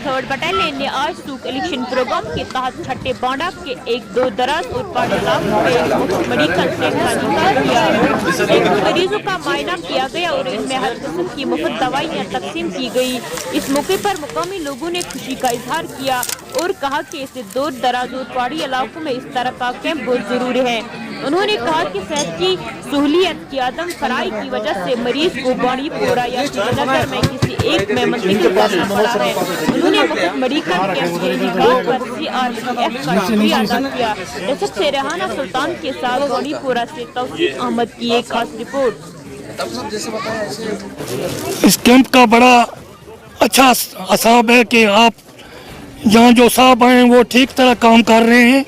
3rd battalion ने आज सूख इलेक्शन प्रोग्राम के तहत छठे बांडा के एक दो दराज और पहाड़ी इलाकों में मुफ्त मेडिकल कैंप का इंतजाम किया। मरीजों का मुआयना किया गया और इनमें हर किस्म की मुफ्त दवाइयाँ तकसीम की गई। इस मौके पर मुकामी लोगों ने खुशी का इजहार किया और कहा कि ऐसे दूर दराज और पहाड़ी इलाकों में इस तरह का कैंप बहुत जरूरी है। उन्होंने कहा कि सेहत की सहूलियत की आदम फराई की वजह से मरीज को बांडीपोरा या श्रीनगर में किसी एक में मंतकिल करना पड़ा है। उन्होंने मुफ्त मेडिकल कैंप के निकाह पर CRPF का शुक्रिया अदा किया। दहशत से रेहाना सुल्तान के साथ बांडीपोरा से तौसीफ अहमद की एक खास रिपोर्ट। इस कैंप का बड़ा अच्छा असाब है कि आप यहाँ जो साहब आए वो ठीक तरह काम कर रहे हैं।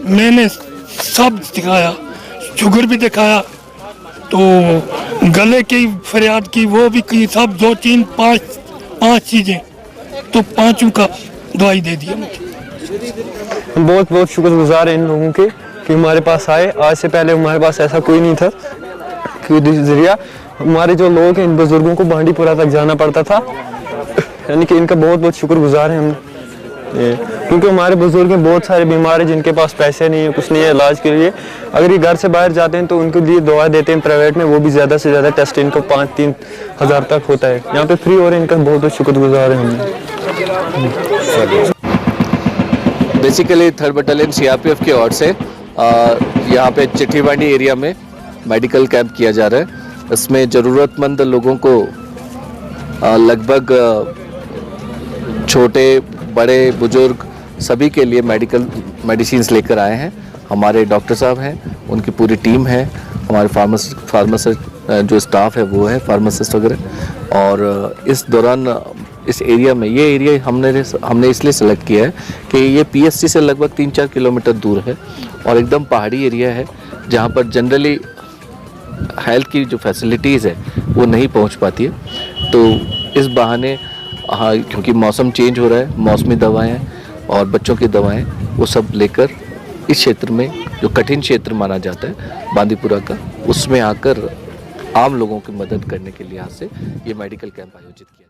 मैंने सब दिखाया, शुगर भी दिखाया, तो गले की फरियाद की वो भी की, सब 2 3 5 चीज़ें, तो पांचों का दवाई दे दिया मुझे। बहुत बहुत शुक्रगुजार है इन लोगों के कि हमारे पास आए। आज से पहले हमारे पास ऐसा कोई नहीं था कि जरिया हमारे जो लोग हैं इन बुजुर्गों को बांडीपुरा तक जाना पड़ता था, यानी कि इनका बहुत बहुत शुक्रगुजार हैं हम, क्योंकि हमारे बुजुर्ग हैं बहुत सारे बीमार हैं जिनके पास पैसे नहीं है, कुछ नहीं है इलाज के लिए। अगर ये घर से बाहर जाते हैं तो उनके लिए दवा देते हैं प्राइवेट में, वो भी ज़्यादा से ज़्यादा टेस्ट इनको 5-3 हज़ार तक होता है। यहाँ पे फ्री हो रहे हैं, इनका बहुत बहुत शुक्रगुजार है हम। बेसिकली 3rd बटालियन CRPF के ओर से यहाँ पे चिट्ठीवाड़ी एरिया में मेडिकल कैंप किया जा रहा है। इसमें ज़रूरतमंद लोगों को लगभग छोटे बड़े बुजुर्ग सभी के लिए मेडिसिन्स लेकर आए हैं। हमारे डॉक्टर साहब हैं, उनकी पूरी टीम है, हमारे फार्मासिस्ट जो स्टाफ है वो है फार्मासिस्ट वगैरह। और इस दौरान इस एरिया में, ये एरिया हमने इसलिए सेलेक्ट किया है कि ये PSC से लगभग 3-4 किलोमीटर दूर है और एकदम पहाड़ी एरिया है जहाँ पर जनरली हेल्थ की जो फैसिलिटीज़ है वो नहीं पहुँच पाती है। तो इस बहाने क्योंकि मौसम चेंज हो रहा है, मौसमी दवाएं और बच्चों की दवाएं वो सब लेकर इस क्षेत्र में जो कठिन क्षेत्र माना जाता है बांदीपुरा का, उसमें आकर आम लोगों की मदद करने के लिहाज से ये मेडिकल कैंप आयोजित किया।